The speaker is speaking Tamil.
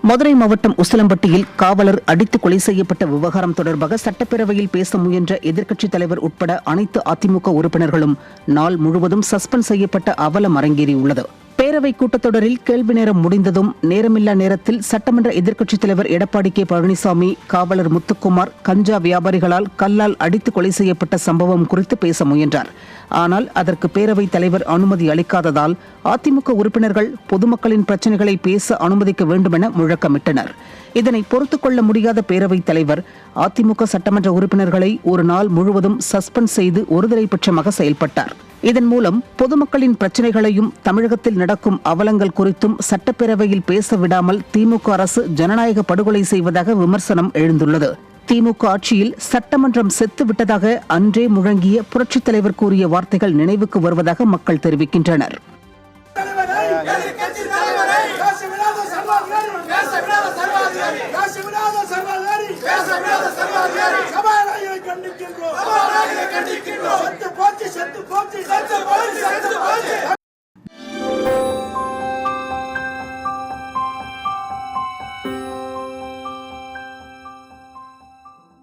மதுரை மாவட்டம் உசிலம்பட்டியில் காவலர் அடித்து கொலை செய்யப்பட்ட விவகாரம் தொடர்பாக சட்டப்பேரவையில் பேச முயன்ற எதிர்க்கட்சித் தலைவர் உட்பட அனைத்து அதிமுக உறுப்பினர்களும் நாள் முழுவதும் சஸ்பெண்ட் செய்யப்பட்ட அவலம் அரங்கேறியுள்ளது. பேரவை கூட்டத்தொடரில் கேள்வி நேரம் முடிந்ததும் நேரமில்லா நேரத்தில் சட்டமன்ற எதிர்க்கட்சித் தலைவர் எடப்பாடி கே பழனிசாமி காவலர் முத்துக்குமார் கஞ்சா வியாபாரிகளால் கல்லால் அடித்து கொலை செய்யப்பட்ட சம்பவம் குறித்து பேச முயன்றார். ஆனால் அதற்கு பேரவைத் தலைவர் அனுமதி அளிக்காததால் அதிமுக உறுப்பினர்கள் பொதுமக்களின் பிரச்சினைகளை பேச அனுமதிக்க வேண்டுமென முழக்கமிட்டனர். இதனை பொறுத்துக் கொள்ள முடியாத பேரவைத் தலைவர் அதிமுக சட்டமன்ற உறுப்பினர்களை ஒரு நாள் முழுவதும் சஸ்பெண்ட் செய்து ஒருதலை பட்சமாக செயல்பட்டார். இதன் மூலம் பொதுமக்களின் பிரச்சினைகளையும் தமிழகத்தில் நடக்கும் அவலங்கள் குறித்தும் சட்டப்பேரவையில் பேச விடாமல் திமுக அரசு ஜனநாயக படுகொலை செய்வதாக விமர்சனம் எழுந்துள்ளது. திமுக ஆட்சியில் சட்டமன்றம் செத்துவிட்டதாக அன்றே முழங்கிய புரட்சித் தலைவர் கூறிய வார்த்தைகள் நினைவுக்கு வருவதாக மக்கள் தெரிவிக்கின்றனர்.